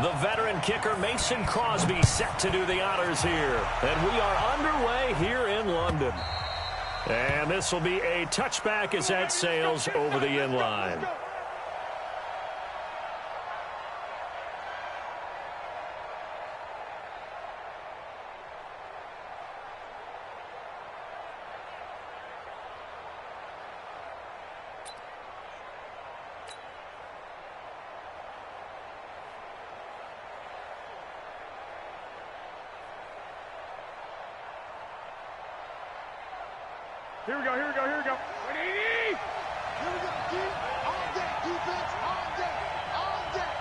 The veteran kicker Mason Crosby set to do the honors here. And we are underway here in London. And this will be a touchback as that sails over the end line. Here we go, here we go, here we go. 180! Here we go, on deck, defense, on deck, on deck.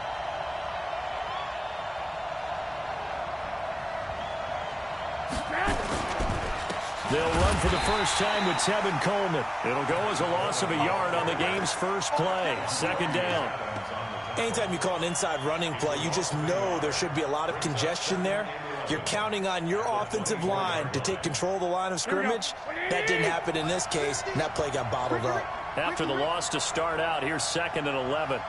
They'll run for the first time with Tevin Coleman. It'll go as a loss of a yard on the game's first play. Second down. Anytime you call an inside running play, you just know there should be a lot of congestion there. You're counting on your offensive line to take control of the line of scrimmage. That didn't happen in this case, and that play got bottled up. After the loss to start out, here's 2nd and 11.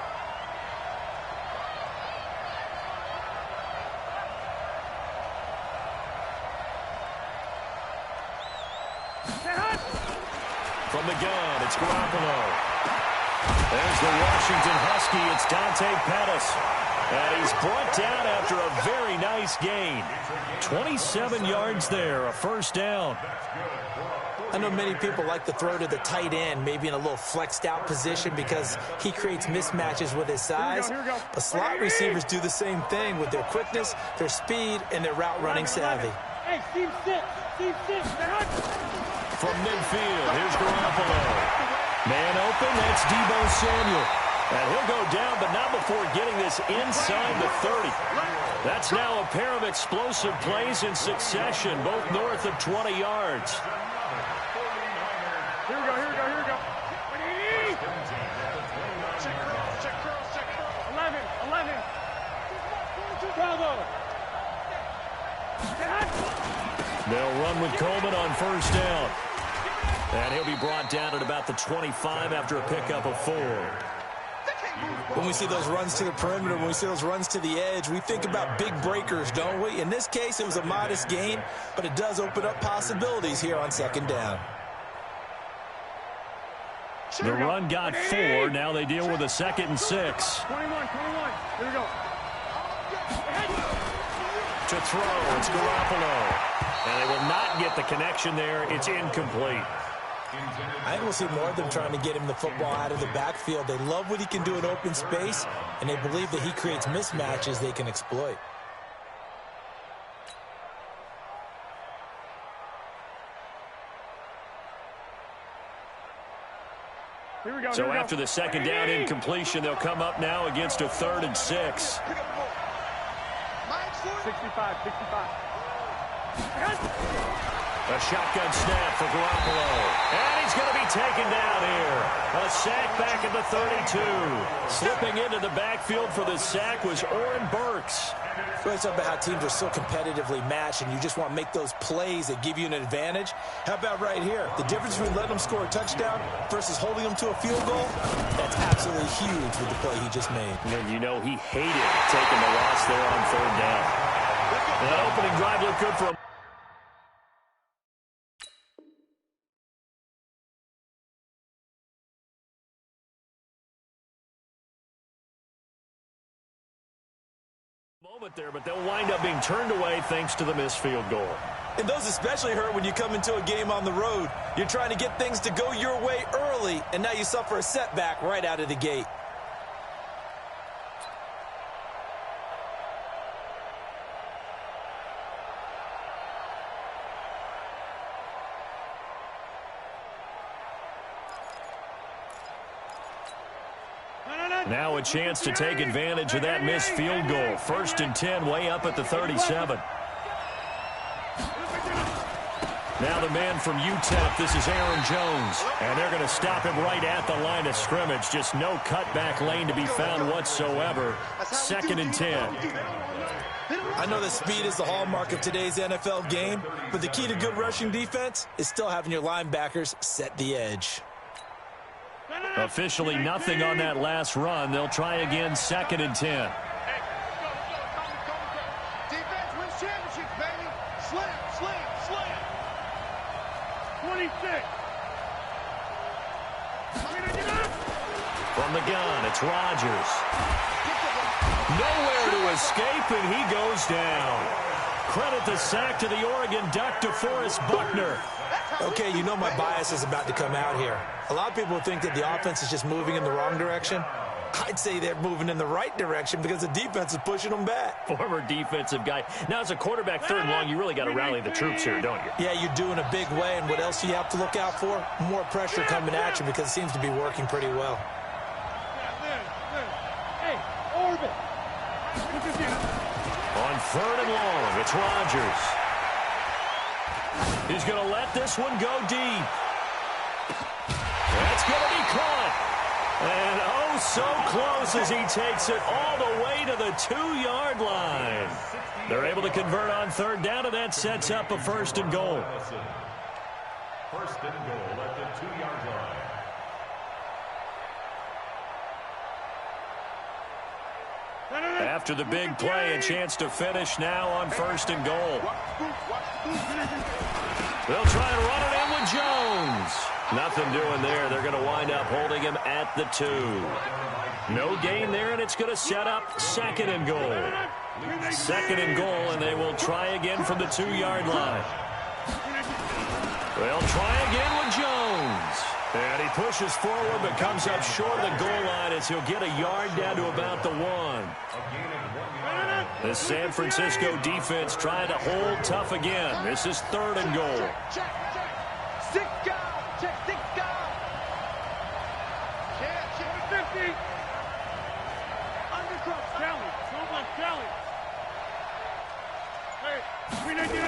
From the gun, it's Garoppolo. There's the Washington Husky. It's Dante Pettis. And he's brought down after a very nice gain. 27 yards there, a first down. I know many people like to throw to the tight end, maybe in a little flexed out position because he creates mismatches with his size. But slot receivers do the same thing with their quickness, their speed, and their route running savvy. Hey, Steve, sit. From midfield, here's Garoppolo. Man open, that's Deebo Samuel. And he'll go down, but not before getting this inside the 30. That's now a pair of explosive plays in succession, both north of 20 yards. Here we go, here we go, here we go. 11. Bravo. They'll run with Coleman on first down. And he'll be brought down at about the 25 after a pickup of 4. When we see those runs to the perimeter, when we see those runs to the edge, we think about big breakers, don't we? In this case, it was a modest gain, but it does open up possibilities here on 2nd down. The run got 4. Now they deal with a 2nd and 6. 21. Here we go. To throw, it's Garoppolo. And they will not get the connection there. It's incomplete. I think we'll see more of them trying to get him the football out of the backfield. They love what he can do in open space, and they believe that he creates mismatches they can exploit. Here we go. So after the 2nd down incompletion, they'll come up now against a 3rd and 6. 65. A shotgun snap for Garoppolo. And he's going to be taken down here. A sack back at the 32. Slipping into the backfield for the sack was Oren Burks. We always talk about how teams are so competitively matched, and you just want to make those plays that give you an advantage. How about right here? The difference between letting them score a touchdown versus holding them to a field goal, that's absolutely huge with the play he just made. And you know he hated taking the loss there on 3rd down. That opening drive looked good for him. Moment there, but they'll wind up being turned away thanks to the missed field goal. And those especially hurt when you come into a game on the road. You're trying to get things to go your way early, and now you suffer a setback right out of the gate. Now a chance to take advantage of that missed field goal. 1st and 10, way up at the 37. Now the man from UTEP, this is Aaron Jones. And they're going to stop him right at the line of scrimmage. Just no cutback lane to be found whatsoever. 2nd and 10. I know that speed is the hallmark of today's NFL game, but the key to good rushing defense is still having your linebackers set the edge. Officially nothing on that last run. They'll try again, 2nd and 10. 26. From the gun, it's Rodgers. Nowhere to escape, and he goes down. Credit the sack to the Oregon Duck, DeForest Buckner. Okay, you know my bias is about to come out here. A lot of people think that the offense is just moving in the wrong direction. I'd say they're moving in the right direction because the defense is pushing them back. Former defensive guy. Now, as a quarterback, third and long, you really got to rally the troops here, don't you? Yeah, you do in a big way. And what else do you have to look out for? More pressure coming at you because it seems to be working pretty well. Hey, Orbit. On third and long, it's Rodgers. He's going to let this one go deep. That's going to be caught. And oh, so close as he takes it all the way to the 2-yard line. They're able to convert on third down, and that sets up a first and goal. First and goal at the 2-yard line. After the big play, a chance to finish now on first and goal. They'll try and run it in with Jones. Nothing doing there. They're going to wind up holding him at the 2. No gain there, and it's going to set up second and goal. Second and goal, and they will try again from the 2-yard line. They'll try again with Jones. And he pushes forward but comes up short of the goal line as he'll get a yard down to about the 1. The San Francisco defense trying to hold tough again. This is third and goal. Check. 6 guys. Check 6 guys. Check 50. Undercross. Kelly. Don't let Kelly. Hey, we need to.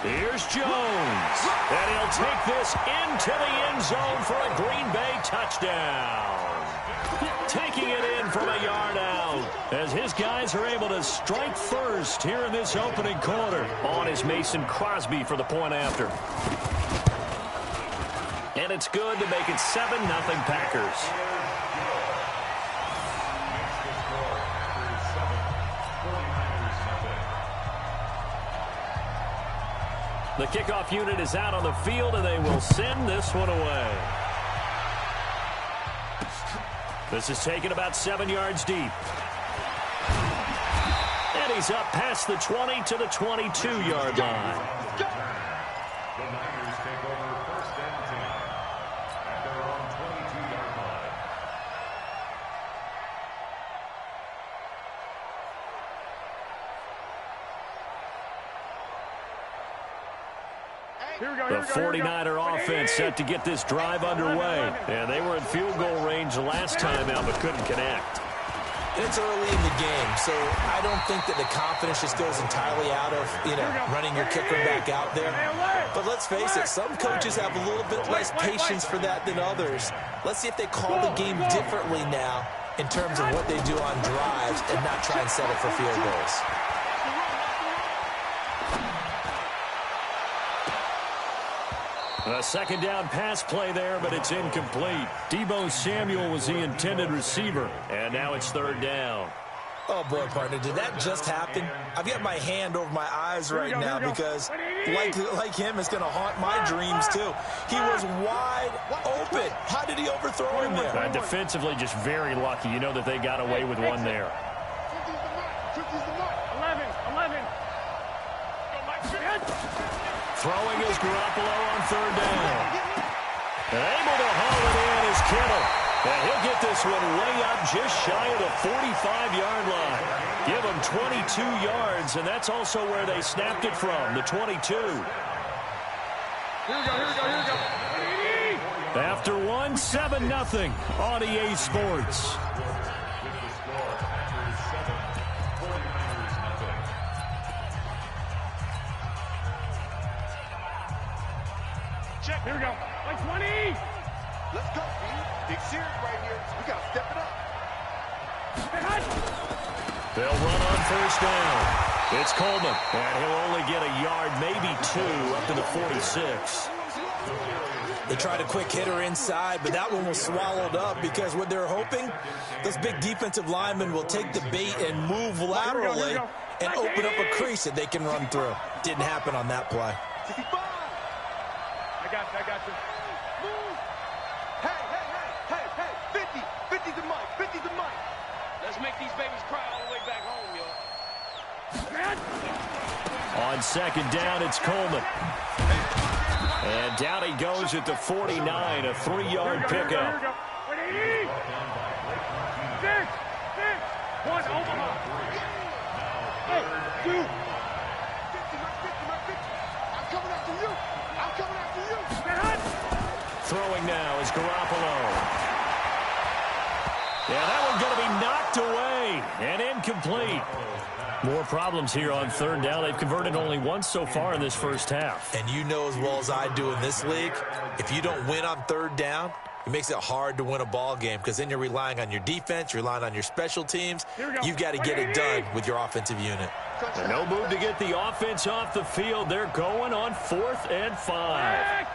Here's Jones. And he'll take this into the end zone for a Green Bay touchdown. Taking it in from a yard out as his guys are able to strike first here in this opening quarter. On is Mason Crosby for the point after. And it's good to make it 7-0 Packers. The kickoff unit is out on the field, and they will send this one away. This is taken about 7 yards deep. And he's up past the 20 to the 22-yard line. The Niners take over first and 10 at their own 22-yard line. The 49er offense set to get this drive underway. And they were in field goal range the last time out, but couldn't connect. It's early in the game, so I don't think that the confidence just goes entirely out of, running your kicker back out there. But let's face it, some coaches have a little bit less patience for that than others. Let's see if they call the game differently now in terms of what they do on drives and not try and settle for field goals. A second down pass play there, but it's incomplete. Deebo Samuel was the intended receiver, and now it's third down. Oh, boy, partner, did that just happen? I've got my hand over my eyes right now because, like him, it's going to haunt my dreams, too. He was wide open. How did he overthrow him there? Defensively, just very lucky. You know that they got away with one there. 11. Throwing is Garoppolo on third down. And able to haul it in is Kittle. And he'll get this one way up just shy of the 45-yard line. Give him 22 yards, and that's also where they snapped it from, the 22. Here we go. After one, 7-0 on EA Sports. Check. Here we go. Like 20. Let's go, man. Big series right here. We got to step it up. They'll run on first down. It's Coleman, and he'll only get a yard, maybe 2, up to the 46. They tried a quick hitter inside, but that one was swallowed up because what they're hoping, those big defensive linemen will take the bait and move laterally and open up a crease that they can run through. Didn't happen on that play. 65. I got you. Move. Hey. 50's the mic. 50's the mic. Let's make these babies cry all the way back home, y'all. On second down, it's Coleman. And down he goes at the 49, a 3-yard pickup. 180. 6. 1 Omaha. Hey, 2. 50, my 50. I'm coming after you. Throwing now is Garoppolo. Yeah, that one's going to be knocked away and incomplete. More problems here on third down. They've converted only once so far in this first half. And you know as well as I do in this league, if you don't win on third down, it makes it hard to win a ball game because then you're relying on your defense, you're relying on your special teams. You've got to get it done with your offensive unit. And no move to get the offense off the field. They're going on 4th and 5.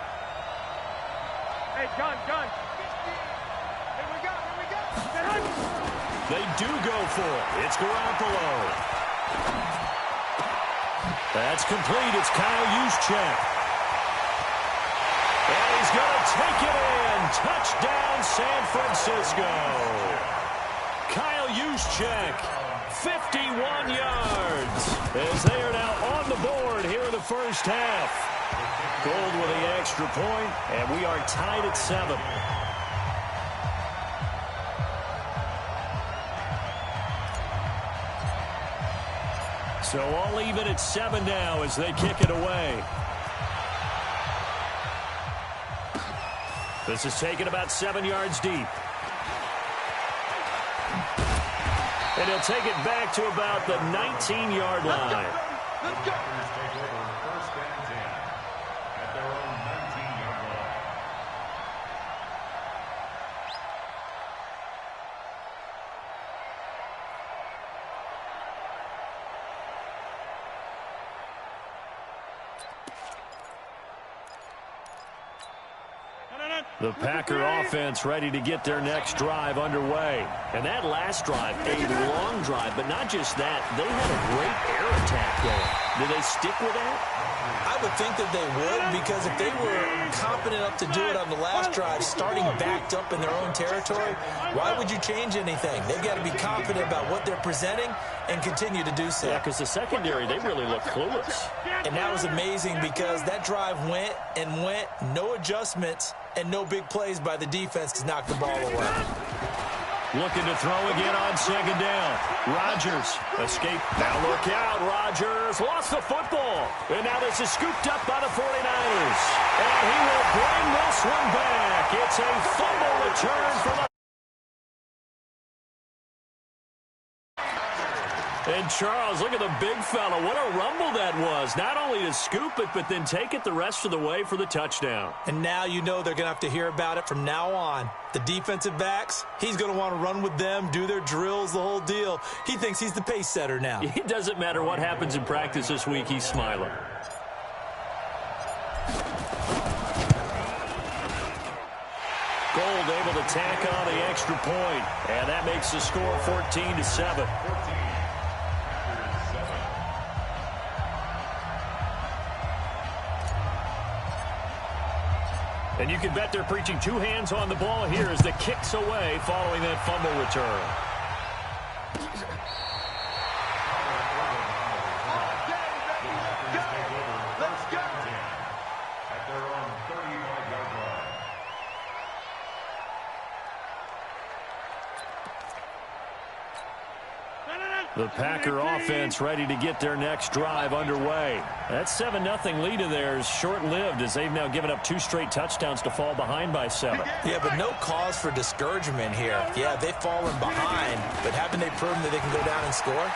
Hey, gun. Here we go. They do go for it. It's Garoppolo. That's complete. It's Kyle Juszczyk. And he's going to take it in. Touchdown, San Francisco. Kyle Juszczyk, 51 yards. As they are now on the board here in the first half. Gold with the extra point, and we are tied at 7. So all even at 7 now as they kick it away. This is taken about 7 yards deep. And he'll take it back to about the 19-yard line. Let's go. Take over 1st and 10 at their own 19-yard line. The Packer offense ready to get their next drive underway. And that last drive, a long drive, but not just that. They had a great air attack going. Do they stick with that? I would think that they would, because if they were confident enough to do it on the last drive, starting backed up in their own territory, why would you change anything? They've got to be confident about what they're presenting and continue to do so. Yeah, because the secondary, they really look clueless. And that was amazing because that drive went, no adjustments, and no big plays by the defense to knock the ball away. Looking to throw again on second down. Rodgers escape. Now look out. Rodgers lost the football. And now this is scooped up by the 49ers. And he will bring this one back. It's a fumble return from the... And Charles, look at the big fella. What a rumble that was. Not only to scoop it, but then take it the rest of the way for the touchdown. And now you know they're going to have to hear about it from now on. The defensive backs, he's going to want to run with them, do their drills, the whole deal. He thinks he's the pace setter now. It doesn't matter what happens in practice this week. He's smiling. Gold able to tack on the extra point. And that makes the score 14-7. And you can bet they're preaching two hands on the ball here as the kick's away following that fumble return. Let's go. At their own 35-yard line. The Packer offense ready to get their next drive underway. That 7-0 lead of theirs short-lived as they've now given up 2 straight touchdowns to fall behind by 7. Yeah, but no cause for discouragement here. Yeah, they've fallen behind, but haven't they proven that they can go down and score?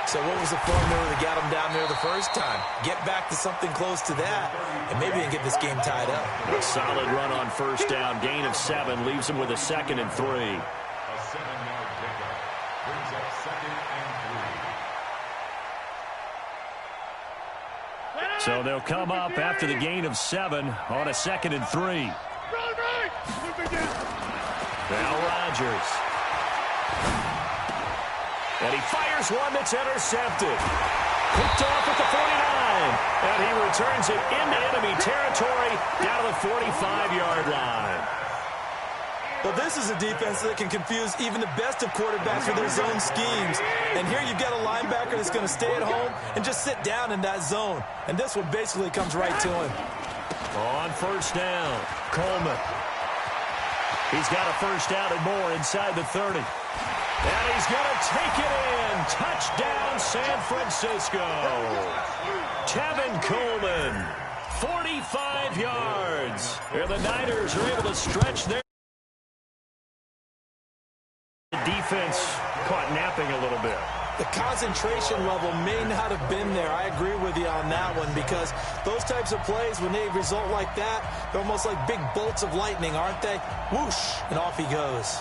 So what was the formula that got them down there the first time? Get back to something close to that, and maybe they can get this game tied up. A solid run on first down. Gain of 7 leaves them with a 2nd and 3. A 7-yard pickup brings up 2nd and 3. So they'll come up after the gain of 7 on a 2nd and 3. Now Rodgers. And he fires one that's intercepted. Picked off at the 49. And he returns it into enemy territory down to the 45-yard line. Well, this is a defense that can confuse even the best of quarterbacks with their zone schemes. And here you've got a linebacker that's going to stay at home and just sit down in that zone. And this one basically comes right to him. On first down, Coleman. He's got a first down and more inside the 30. And he's going to take it in. Touchdown, San Francisco. Tevin Coleman, 45 yards. And the Niners are able to stretch their defense caught napping a little bit. The concentration level may not have been there. I agree with you on that one, because those types of plays, when they result like that, they're almost like big bolts of lightning, aren't they? Whoosh, and off he goes.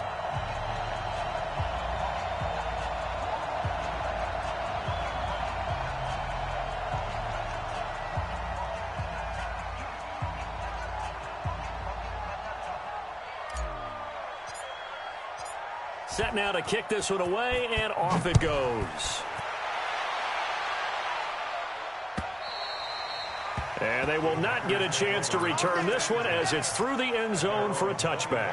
Set now to kick this one away, and off it goes. And they will not get a chance to return this one as it's through the end zone for a touchback.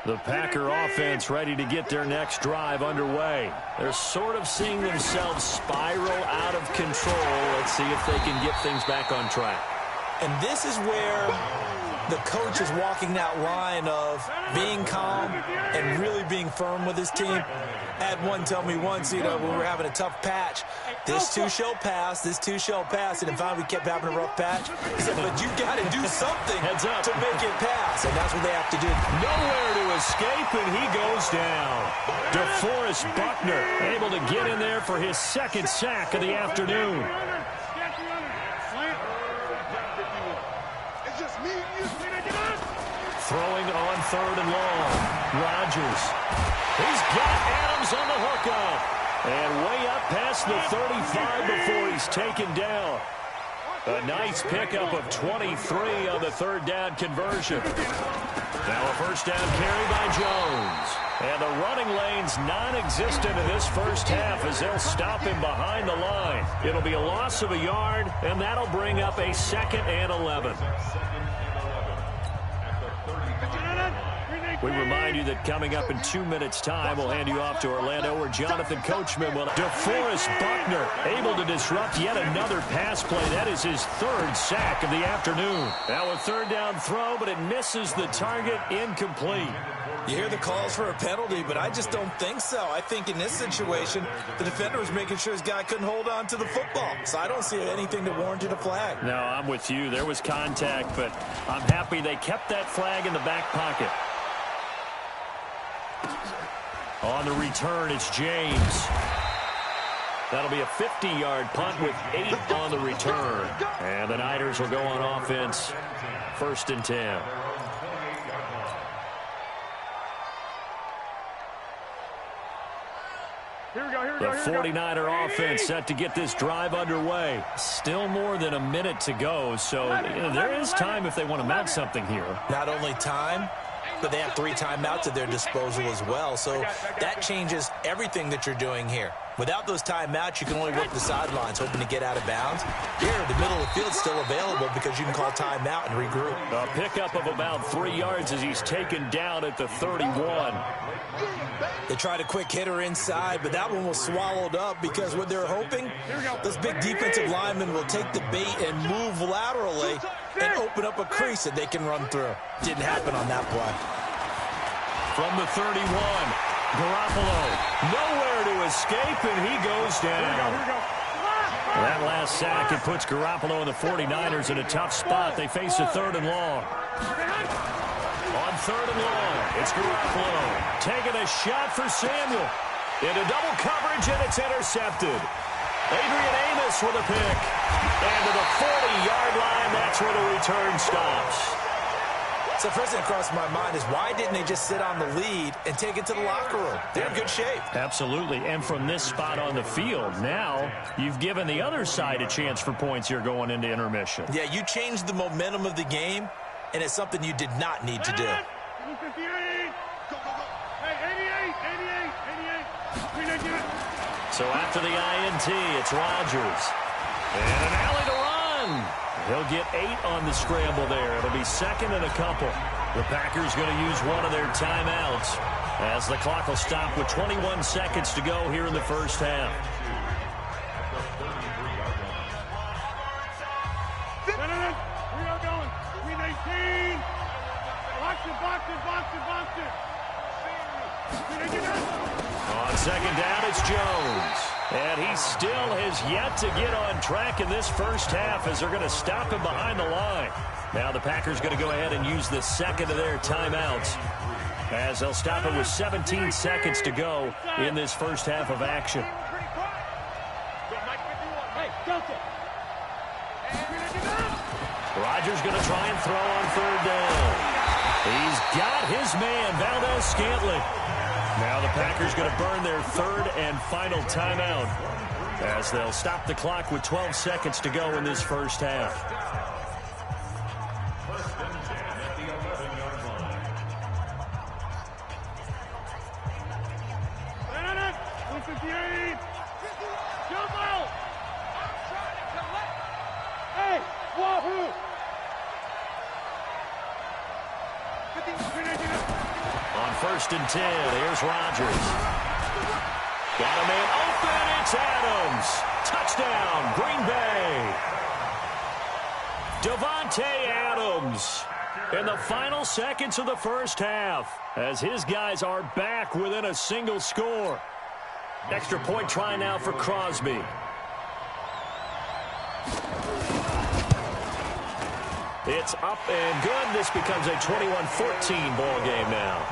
The Packer offense ready to get their next drive underway. They're sort of seeing themselves spiral out of control. Let's see if they can get things back on track. And this is where the coach is walking that line of being calm and really being firm with his team. I had one tell me once, when we were having a tough patch, this too shall pass, this too shall pass. And finally we kept having a rough patch. He said, but you got to do something Heads up to make it pass. And that's what they have to do. Nowhere to escape, and he goes down. DeForest Buckner able to get in there for his second sack of the afternoon. Throwing on third and long. Rodgers. He's got Adams on the hookup. And way up past the 35 before he's taken down. A nice pickup of 23 on the third down conversion. Now a first down carry by Jones. And the running lane's non-existent in this first half as they'll stop him behind the line. It'll be a loss of a yard, and that'll bring up a 2nd and 11. We remind you that coming up in 2 minutes' time, we'll hand you off to Orlando, where Jonathan Coachman will. DeForest Buckner able to disrupt yet another pass play. That is his third sack of the afternoon. Now a third down throw, but it misses the target, incomplete. You hear the calls for a penalty, but I just don't think so. I think in this situation, the defender was making sure his guy couldn't hold on to the football. So I don't see anything that warranted a flag. No, I'm with you. There was contact, but I'm happy they kept that flag in the back pocket. On the return, it's James. That'll be a 50-yard punt with 8 on the return. And the Niners will go on offense, 1st and 10. The 49er offense set to get this drive underway. Still more than a minute to go, so there is time if they want to mount something here. Not only time, but they have 3 timeouts at their disposal as well, so that changes everything that you're doing here. Without those timeouts, you can only work the sidelines, hoping to get out of bounds. Here, the middle of the field's still available because you can call timeout and regroup. A pickup of about 3 yards as he's taken down at the 31. They tried a quick hitter inside, but that one was swallowed up because what they're hoping, those big defensive linemen will take the bait and move laterally and open up a crease that they can run through. Didn't happen on that play. From the 31, Garoppolo nowhere to escape, and he goes down. That last sack, it puts Garoppolo and the 49ers in a tough spot. They face a 3rd and long. On 3rd and long, it's Garoppolo taking a shot for Samuel. Into double coverage, and it's intercepted. Adrian Amos with a pick. And to the 40-yard line, that's where the return stops. So first thing that crossed my mind is, why didn't they just sit on the lead and take it to the locker room? They're in good shape. Absolutely. And from this spot on the field, now you've given the other side a chance for points here going into intermission. Yeah, you changed the momentum of the game, and it's something you did not need to do. So after the INT, it's Rodgers. And an alley to run. He'll get 8 on the scramble there. It'll be second and a couple. The Packers going to use one of their timeouts as the clock will stop with 21 seconds to go here in the first half. We are going. 319. Box it. On second down, it's Jones. And he still has yet to get on track in this first half as they're going to stop him behind the line. Now the Packers going to go ahead and use the second of their timeouts as they'll stop it with 17 seconds to go in this first half of action. Rodgers going to try and throw on third down. He's got his man, Valdez-Scantling. Now the Packers going to burn their third and final timeout as they'll stop the clock with 12 seconds to go in this first half. On first and 10, here's Rodgers. Got a man open, it's Adams. Touchdown, Green Bay. Davante Adams in the final seconds of the first half as his guys are back within a single score. Extra point try now for Crosby. It's up and good. This becomes a 21-14 ball game now.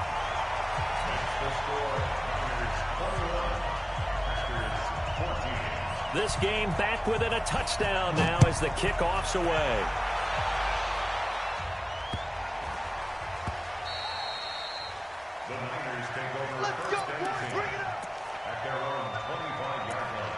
This game back within a touchdown now as the kickoff's away. The Niners take over first and 10 at their own 25-yard line.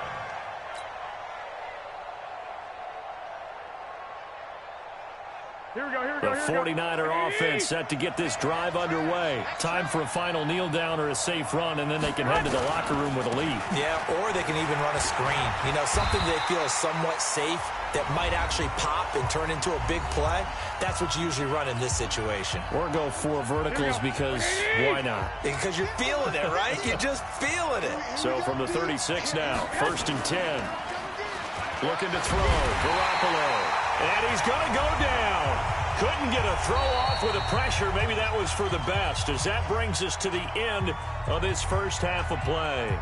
The 49er offense set to get this drive underway. Time for a final kneel down or a safe run, and then they can head to the locker room with a lead. Yeah, or they can even run a screen. You know, something they feel is somewhat safe that might actually pop and turn into a big play. That's what you usually run in this situation. Or go 4 verticals because why not? Because you're feeling it, right? You're just feeling it. So from the 36 now, first and 10. Looking to throw, Garoppolo. And he's going to go down. Couldn't get a throw off with the pressure. Maybe that was for the best as that brings us to the end of this first half of play.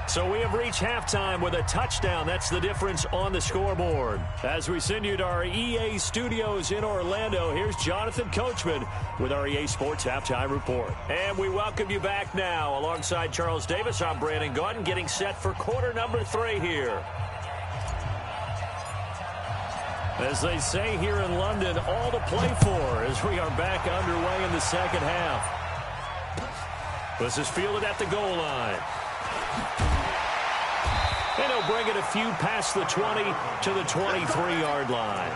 So we have reached halftime with a touchdown. That's the difference on the scoreboard. As we send you to our EA studios in Orlando, here's Jonathan Coachman with our EA Sports Halftime Report. And we welcome you back now. Alongside Charles Davis, I'm Brandon Gaudin, getting set for quarter number 3 here. As they say here in London, all to play for as we are back underway in the second half. This is fielded at the goal line. And he'll bring it a few past the 20 to the 23-yard line.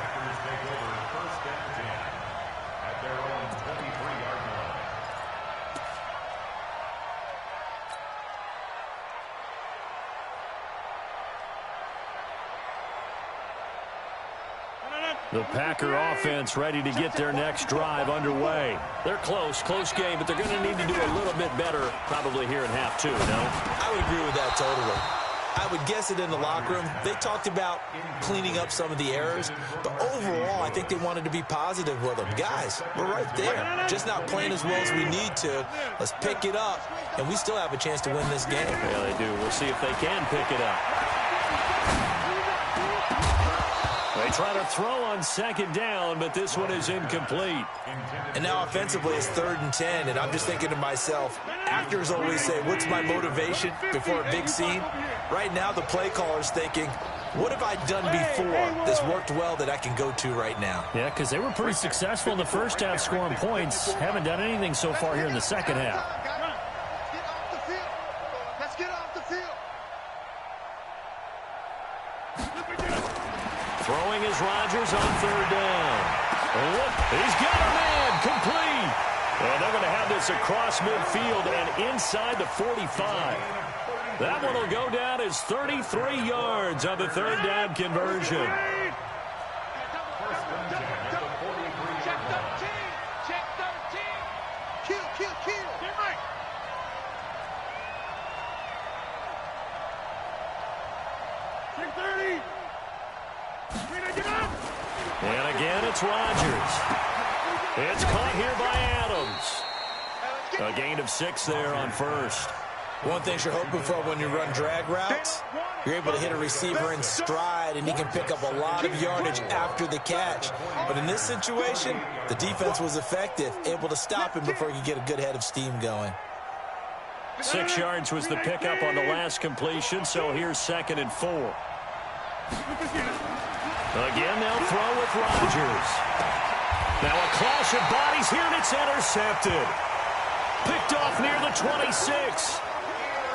The Packer offense ready to get their next drive underway. They're close game, but they're going to need to do a little bit better probably here in half 2, no? I would agree with that totally. I would guess it in the locker room. They talked about cleaning up some of the errors, but overall, I think they wanted to be positive with them. Guys, we're right there. Just not playing as well as we need to. Let's pick it up, and we still have a chance to win this game. Yeah, they do. We'll see if they can pick it up. They try to throw on second down, but this one is incomplete. And now offensively, it's 3rd and 10, and I'm just thinking to myself, actors always say, what's my motivation before a big scene? Right now, the play caller's thinking, what have I done before that's worked well that I can go to right now? Yeah, because they were pretty successful in the first half scoring points. Haven't done anything so far here in the second half. Throwing is Rodgers on 3rd down. Look, he's got a man complete. And they're going to have this pass across midfield and inside the 45. That one will go down as 33 yards on the third down conversion. Check 13. Check 13. Kill. Get right. Check 30. Get up. And again, it's Rodgers. It's caught here by Adams. A gain of 6 there on first. One thing you're hoping for when you run drag routes, you're able to hit a receiver in stride, and he can pick up a lot of yardage after the catch. But in this situation, the defense was effective, able to stop him before he could get a good head of steam going. 6 yards was the pickup on the last completion, so here's 2nd and 4. Again, they'll throw with Rodgers. Now a clash of bodies here, and it's intercepted. Picked off near the 26.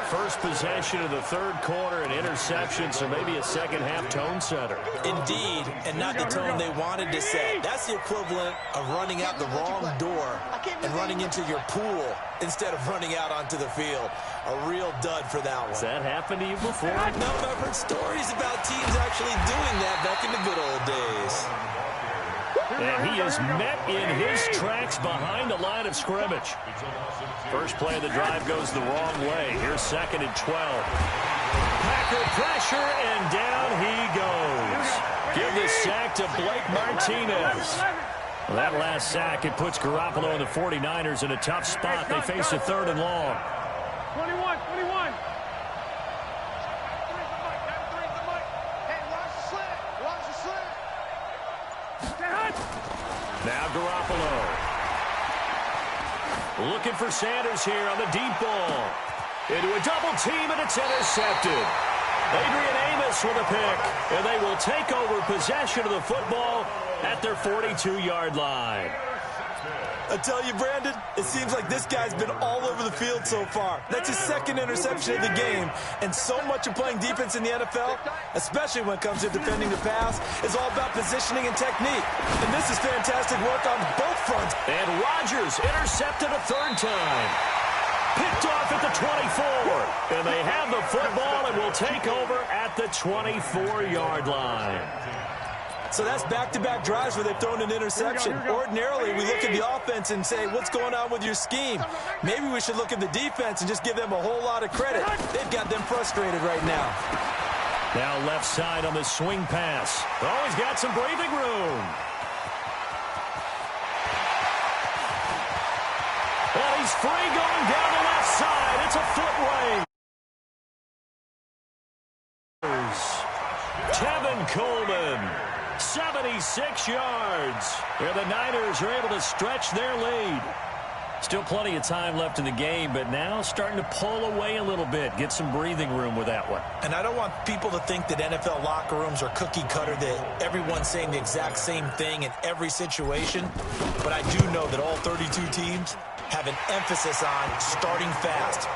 First possession of the third quarter, an interception, so maybe a second-half tone setter. Indeed, and not the tone they wanted to set. That's the equivalent of running out the wrong door and running into your pool instead of running out onto the field. A real dud for that one. Has that happened to you before? No, I've heard stories about teams actually doing that back in the good old days. And he is met in his tracks behind the line of scrimmage. First play of the drive goes the wrong way. Here's 2nd and 12. Packer pressure, and down he goes. Give the sack to Blake Martinez. Well, that last sack, it puts Garoppolo and the 49ers in a tough spot. They face a 3rd and long. 21. Now Garoppolo. Looking for Sanders here on the deep ball. Into a double team, and it's intercepted. Adrian Amos with a pick, and they will take over possession of the football at their 42-yard line. I tell you, Brandon, it seems like this guy's been all over the field so far. That's his 2nd interception of the game. And so much of playing defense in the NFL, especially when it comes to defending the pass, is all about positioning and technique. And this is fantastic work on both fronts. And Rodgers intercepted a 3rd time. Picked off at the 24. And they have the football and will take over at the 24-yard line. So that's back-to-back drives where they've thrown an interception. Ordinarily, we look at the offense and say, what's going on with your scheme? Maybe we should look at the defense and just give them a whole lot of credit. They've got them frustrated right now. Now left side on the swing pass. Oh, he's got some breathing room. Well, he's free going down the left side. It's a foot race. Tevin Coleman. 76 yards. Where the Niners are able to stretch their lead. Still plenty of time left in the game, but now starting to pull away a little bit. Get some breathing room with that one. And I don't want people to think that NFL locker rooms are cookie cutter, that everyone's saying the exact same thing in every situation. But I do know that all 32 teams have an emphasis on starting fast.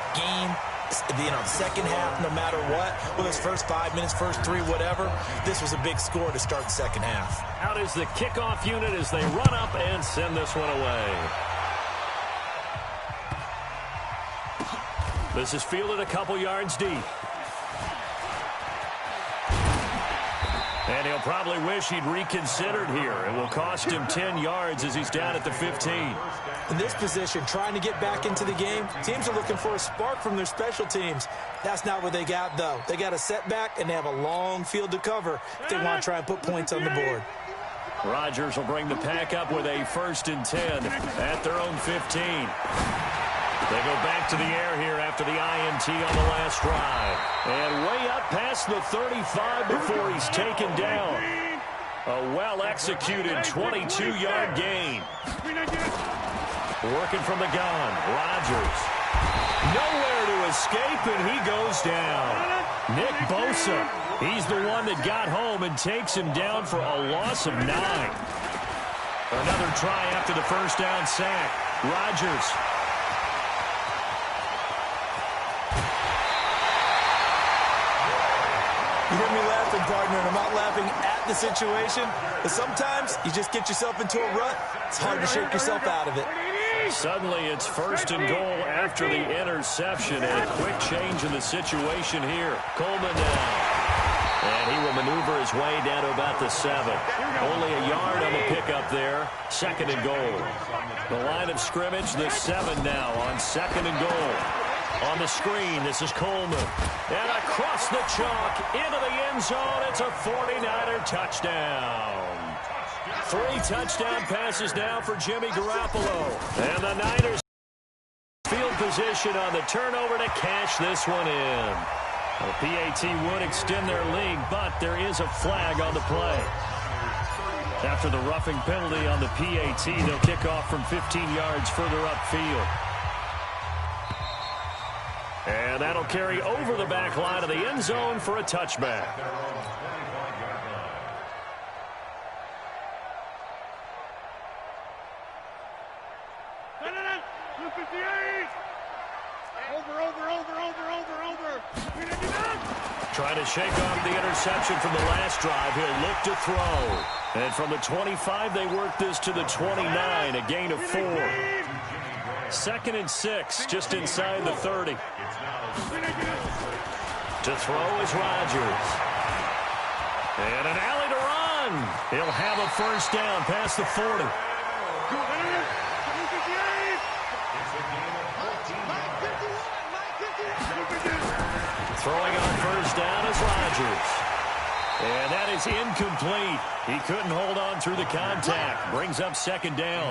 Second half, no matter what, whether it's first 5 minutes, first 3, whatever, this was a big score to start the second half. Out is the kickoff unit as they run up and send this one away. This is fielded a couple yards deep. And he'll probably wish he'd reconsidered here. It will cost him 10 yards as he's down at the 15. In this position, trying to get back into the game, teams are looking for a spark from their special teams. That's not what they got, though. They got a setback, and they have a long field to cover if they want to try and put points on the board. Rodgers will bring the pack up with a 1st and 10 at their own 15. They go back to the air here after the INT on the last drive. And way up past the 35 before he's taken down. A well-executed 22-yard gain. Working from the gun, Rodgers. Nowhere to escape, and he goes down. Nick Bosa, he's the one that got home and takes him down for a loss of 9. Another try after the first down sack. Rodgers. You hear me laughing, partner, and I'm not laughing at the situation, but sometimes you just get yourself into a rut. It's hard to shake yourself out of it. Suddenly it's first and goal after the interception, and a quick change in the situation here. Coleman now. And he will maneuver his way down to about the 7. Only a yard on the pickup there. Second and goal. The line of scrimmage, the 7 now on second and goal. On the screen, this is Coleman. And across the chalk, into the end zone. It's a 49er touchdown. 3 touchdown passes now for Jimmy Garoppolo. And the Niners field position on the turnover to cash this one in. The PAT would extend their lead, but there is a flag on the play. After the roughing penalty on the PAT, they'll kick off from 15 yards further upfield. And that'll carry over the back line of the end zone for a touchback. Trying to shake off the interception from the last drive. He'll look to throw. And from the 25, they work this to the 29, a gain of 4. 2nd and 6, just inside the 30. To throw is Rodgers. And an alley to run. He'll have a first down past the 40. Throwing on first down is Rodgers. And that is incomplete. He couldn't hold on through the contact. Brings up second down.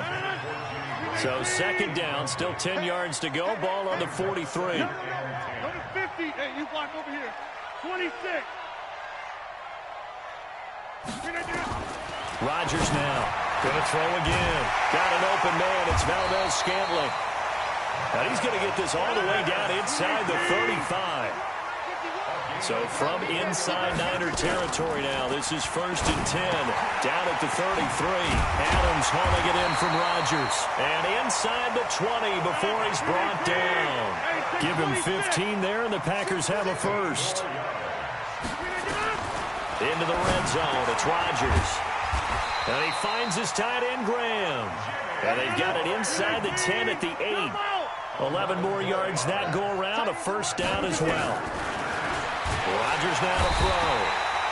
So second down, still 10 yards to go. Ball on the 43. Go to 50. Hey, you block over here. 26. Rodgers now. Going to throw again. Got an open man. It's Valdez-Scantling. And he's going to get this all the way down inside the 35. So from inside Niner territory now, this is 1st and 10. Down at the 33. Adams hauling it in from Rodgers. And inside the 20 before he's brought down. Give him 15 there, and the Packers have a first. Into the red zone, it's Rodgers. And he finds his tight end, Graham. And they've got it inside the 10 at the 8. 11 more yards that go around, a first down as well. Rodgers now to throw.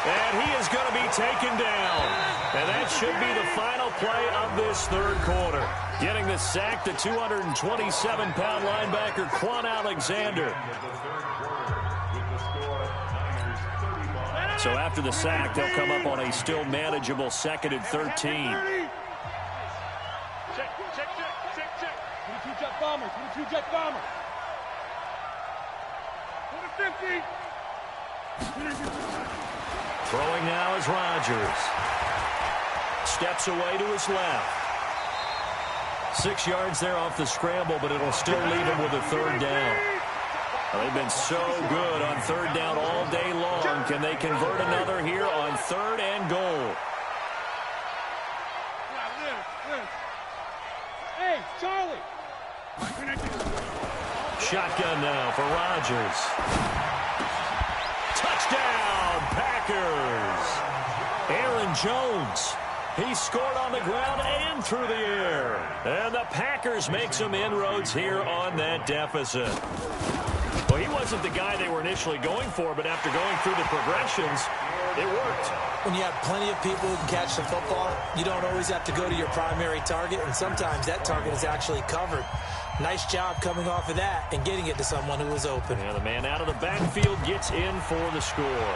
And he is going to be taken down. And that should be the final play of this third quarter. Getting the sack, the 227-pound linebacker, Quan Alexander. So after the sack, they'll come up on a still manageable 2nd and 13. Check. 22 jet bomber. 22 jet bomber. Go to 50. Throwing now is Rodgers. Steps away to his left. 6 yards there off the scramble, but it'll still leave him with a third down. They've been so good on third down all day long. Can they convert another here on 3rd and goal? Hey, Charlie. Shotgun now for Rodgers. Touchdown, Packers. Aaron Jones. He scored on the ground and through the air. And the Packers make some inroads here on that deficit. Well, he wasn't the guy they were initially going for, but after going through the progressions, it worked. When you have plenty of people who can catch the football, you don't always have to go to your primary target, and sometimes that target is actually covered. Nice job coming off of that and getting it to someone who was open. And the man out of the backfield gets in for the score.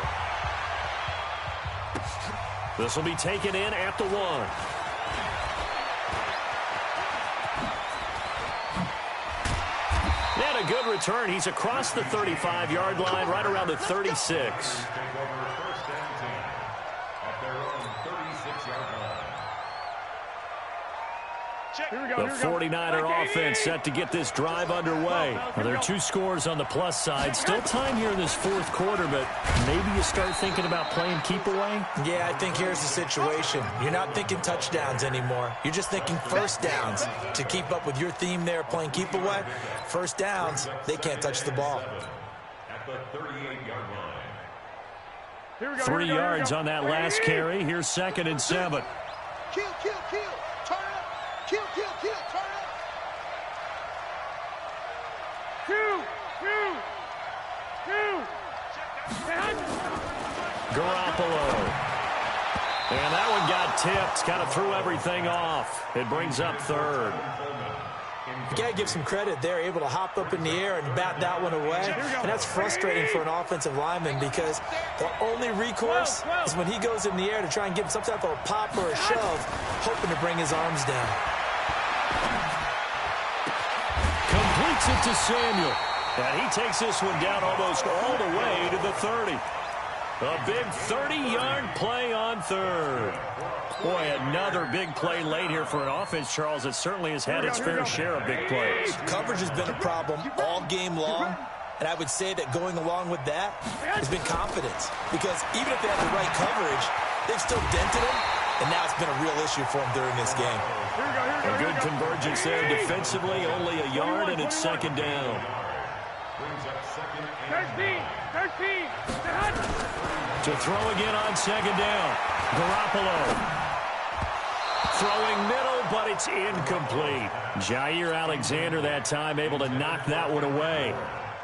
This will be taken in at the 1. And a good return. He's across the 35-yard line, right around the 36. The 49er offense set to get this drive underway. Well, there are 2 scores on the plus side. Still time here in this 4th quarter, but maybe you start thinking about playing keep away? Yeah, I think here's the situation. You're not thinking touchdowns anymore. You're just thinking first downs. To keep up with your theme there, playing keep away, first downs, they can't touch the ball. At the 38-yard line. 3 yards on that last carry. Here's 2nd and 7. Kill. Turn up. Kill. Turn up. Garoppolo. And that one got tipped, kind of threw everything off. It brings up third. You got to give some credit there, able to hop up in the air and bat that one away. And that's frustrating for an offensive lineman because the only recourse is when he goes in the air to try and give some type of a pop or a shove, hoping to bring his arms down. Completes it to Samuel. And he takes this one down almost all the way to the 30. A big 30-yard play on third. Boy, another big play late here for an offense, Charles, that certainly has had its fair share of big plays. Coverage has been a problem all game long, and I would say that going along with that has been confidence. Because even if they have the right coverage, they've still dented them, and now it's been a real issue for them during this game. A good convergence there defensively, only a yard, and it's second down. 13. To throw again on second down. Garoppolo. Throwing middle, but it's incomplete. Jair Alexander that time able to knock that one away.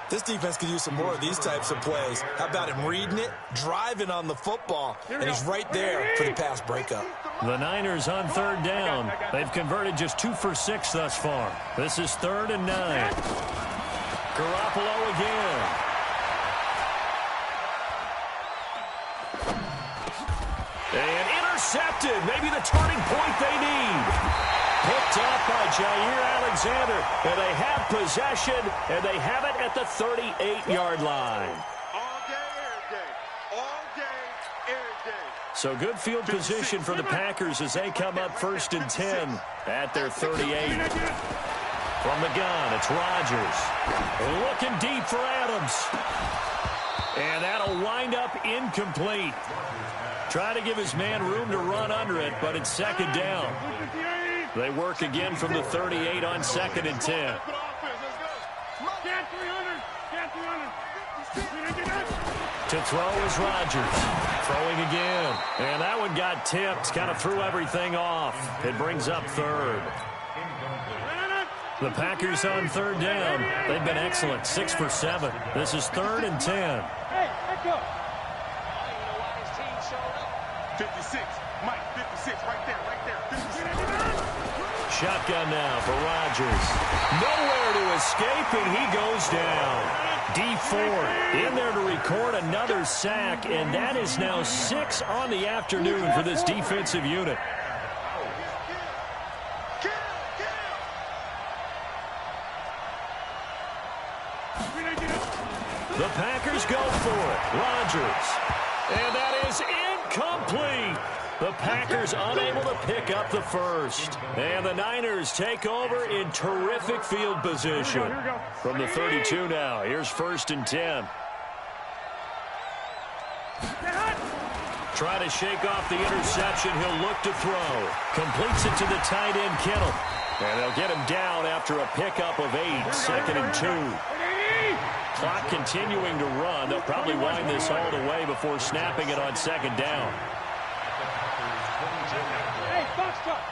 This defense could use some more of these types of plays. How about him reading it, driving on the football, and he's right there for the pass breakup. The Niners on third down. They've converted just 2 for 6 thus far. This is 3rd and 9. Garoppolo again. And intercepted. Maybe the turning point they need. Picked up by Jair Alexander. And they have possession, and they have it at the 38-yard line. All day, every day. All day, every day. So good field position for the Packers as they come up 1st and 10 at their 38. From the gun, it's Rodgers. Looking deep for Adams. And that'll wind up incomplete. Try to give his man room to run under it, but it's second down. They work again from the 38 on 2nd and 10. To throw is Rodgers. Throwing again. And that one got tipped. Kind of threw everything off. It brings up third. The Packers on third down. They've been excellent. 6 for 7. This is 3rd and 10. Hey, let's go. 56. Mike, 56. Right there. 56. Shotgun now for Rodgers. Nowhere to escape, and he goes down. D Ford in there to record another sack, and that is now 6 on the afternoon for this defensive unit. The Packers go for it. Rodgers. And that is incomplete. The Packers unable to pick up the first. And the Niners take over in terrific field position. From the 32 now, here's 1st and 10. Try to shake off the interception. He'll look to throw. Completes it to the tight end, Kittle. And they'll get him down after a pickup of 8. 2nd and 2. Clock continuing to run. They'll probably wind this all the way before snapping it on 2nd down. Hey, box truck.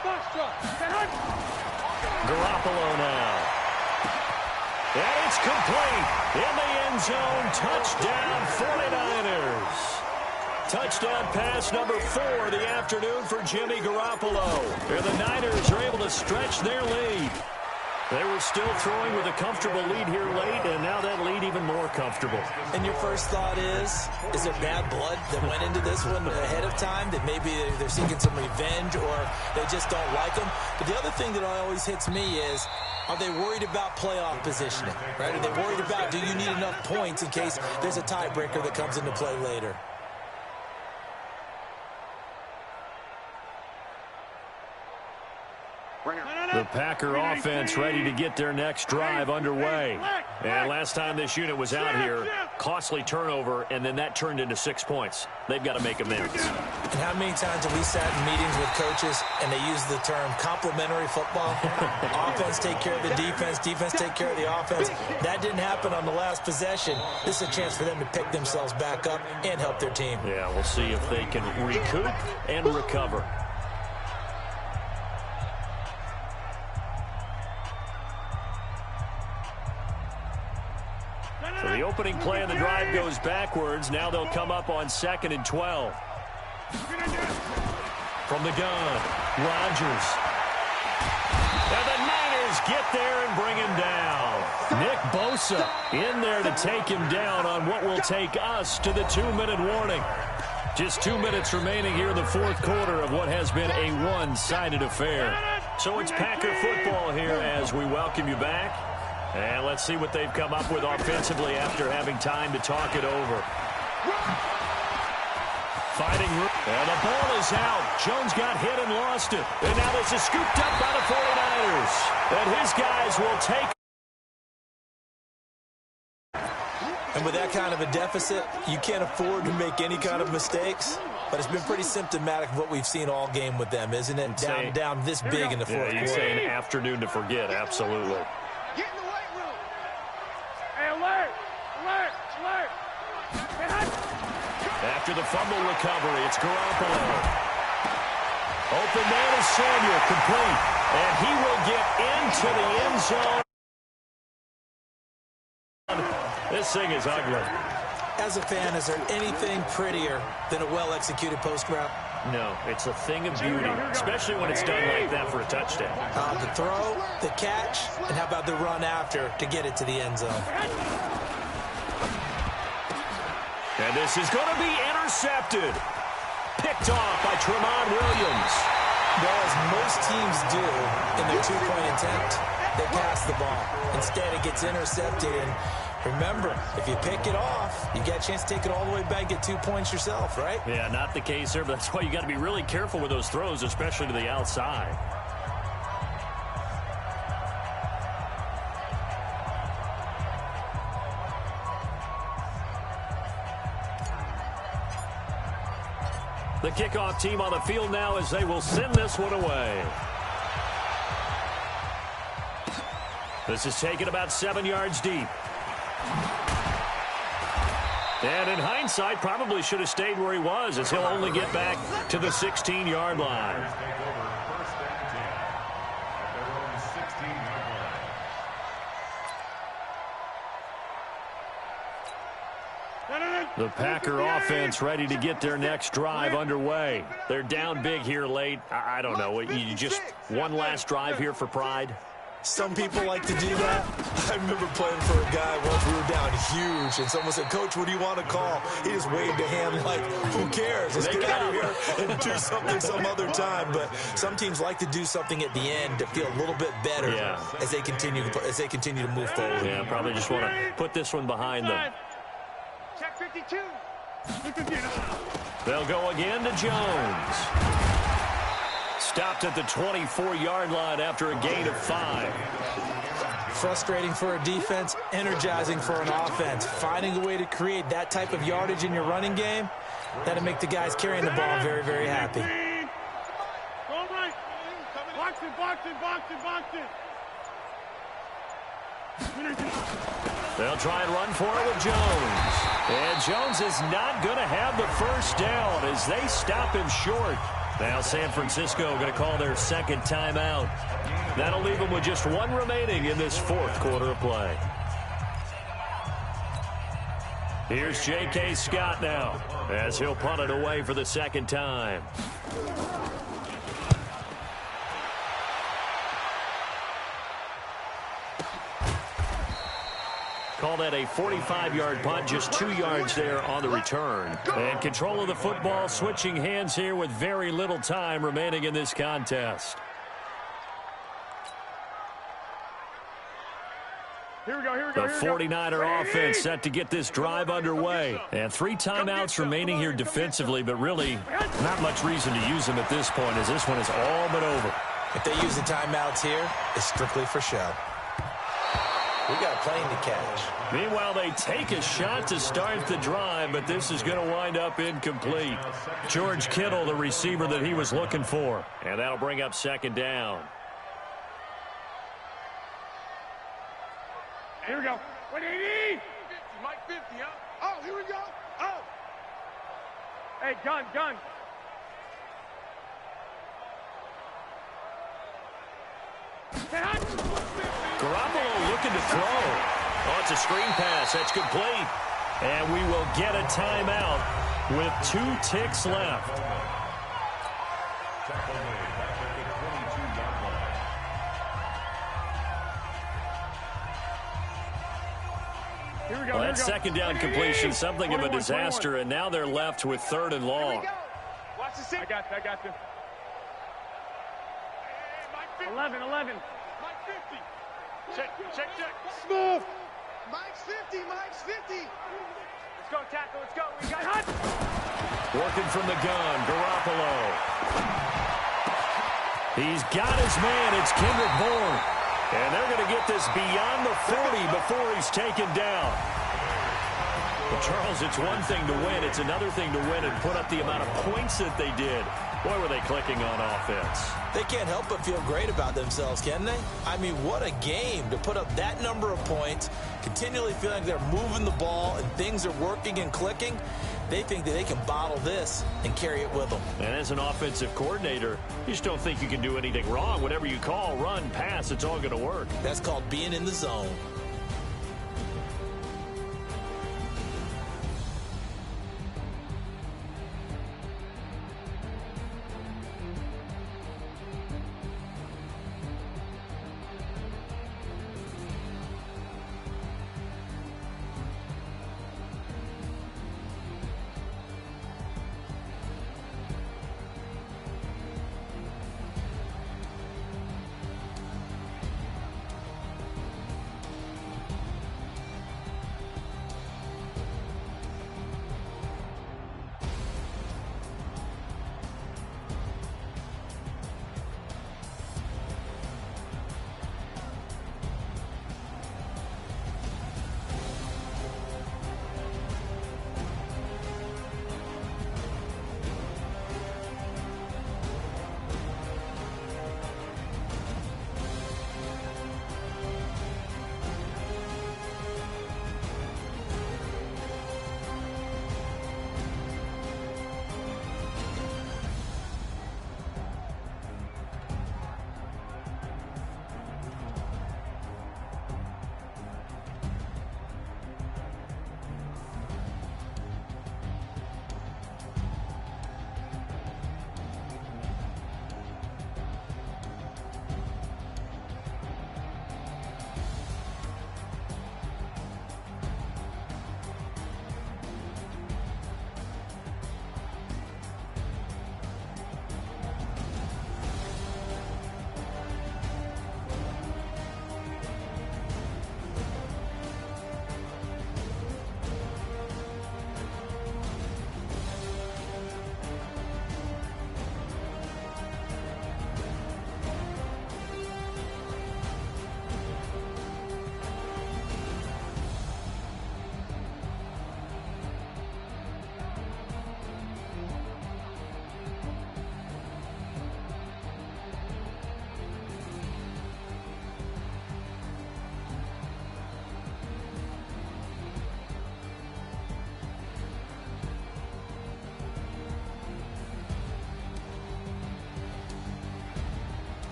Garoppolo now. And it's complete. In the end zone. Touchdown, 49ers. Touchdown pass number 4 of the afternoon for Jimmy Garoppolo. And the Niners are able to stretch their lead. They were still throwing with a comfortable lead here late, and now that lead even more comfortable. And your first thought is there bad blood that went into this one ahead of time, that maybe they're seeking some revenge or they just don't like them? But the other thing that always hits me is, are they worried about playoff positioning? Right? Are they worried about, do you need enough points in case there's a tiebreaker that comes into play later? The Packer offense ready to get their next drive underway. And last time this unit was out here, costly turnover, and then that turned into 6 points. They've got to make amends. And how many times have we sat in meetings with coaches and they use the term complementary football? Offense take care of the defense, defense take care of the offense. That didn't happen on the last possession. This is a chance for them to pick themselves back up and help their team. Yeah, we'll see if they can recoup and recover. So the opening play of the drive goes backwards. Now they'll come up on 2nd and 12. From the gun, Rodgers. And the Niners get there and bring him down. Nick Bosa in there to take him down on what will take us to the 2-minute warning. Just 2 minutes remaining here in the fourth quarter of what has been a one-sided affair. So it's Packer football here as we welcome you back. And let's see what they've come up with offensively after having time to talk it over. Fighting room. And the ball is out. Jones got hit and lost it. And now this is scooped up by the 49ers. And his guys will take. And with that kind of a deficit, you can't afford to make any kind of mistakes. But it's been pretty symptomatic of what we've seen all game with them, isn't it? Down this big in the fourth quarter. You'd say an afternoon to forget, absolutely. Get in the weight room. Hey, alert! Alert! Alert! After the fumble recovery, it's Garoppolo. Open man is Samuel, complete. And he will get into the end zone. This thing is ugly. As a fan, is there anything prettier than a well-executed post route? No, it's a thing of beauty, especially when it's done like that for a touchdown. The throw, the catch, and how about the run after to get it to the end zone? And this is going to be intercepted. Picked off by Tramon Williams. Well, as most teams do in their two-point attempt, they pass the ball. Instead, it gets intercepted. And remember, if you pick it off, you get a chance to take it all the way back, get 2 points yourself, right? Yeah, not the case here, but that's why you got to be really careful with those throws, especially to the outside. The kickoff team on the field now as they will send this one away. This is taken about 7 yards deep. And in hindsight, probably should have stayed where he was, as he'll only get back to the 16-yard line. The Packer offense ready to get their next drive underway. They're down big here late. I don't know. You just one last drive here for pride? Some people like to do that. I remember playing for a guy once. We were down huge, and someone said, "Coach, what do you want to call?" He just waved a hand like, "Who cares? Let's get out of here and do something some other time." But some teams like to do something at the end to feel a little bit better as they continue to move forward. Yeah, probably just want to put this one behind them. Check 52. They'll go again to Jones. Stopped at the 24-yard line after a gain of 5. Frustrating for a defense, energizing for an offense. Finding a way to create that type of yardage in your running game, that'll make the guys carrying the ball very, very happy. Go right. Box it, box it, box it, box it. They'll try and run for it with Jones. And Jones is not going to have the first down as they stop him short. Now San Francisco going to call their second timeout. That'll leave them with just one remaining in this fourth quarter of play. Here's J.K. Scott now as he'll punt it away for the second time. Call that a 45-yard punt, just 2 yards there on the return. And control of the football, switching hands here with very little time remaining in this contest. Here we go, here we go. The 49er offense set to get this drive underway. And 3 timeouts remaining here defensively, but really not much reason to use them at this point as this one is all but over. If they use the timeouts here, it's strictly for show. We got a plane to catch. Meanwhile, they take a shot to start the drive, but this is going to wind up incomplete. George Kittle, the receiver that he was looking for. And that'll bring up second down. Here we go. 180. Mike 50, huh? Oh, here we go. Oh. Hey, gun. Garoppolo looking to throw. Oh, it's a screen pass. That's complete. And we will get a timeout with 2 ticks left. Well, that second down completion, something of a disaster, and now they're left with 3rd and long. Watch the six. I got you. 11. Mike 50. Check. Smooth. Mike's 50. Let's go, tackle. Let's go. We got hot. Working from the gun, Garoppolo. He's got his man. It's Kendrick Bourne. And they're going to get this beyond the 40 before he's taken down. Well, Charles, it's one thing to win. It's another thing to win and put up the amount of points that they did. Boy, were they clicking on offense. They can't help but feel great about themselves, can they? I mean, what a game to put up that number of points, continually feeling like they're moving the ball and things are working and clicking. They think that they can bottle this and carry it with them. And as an offensive coordinator, you just don't think you can do anything wrong. Whatever you call, run, pass, it's all going to work. That's called being in the zone.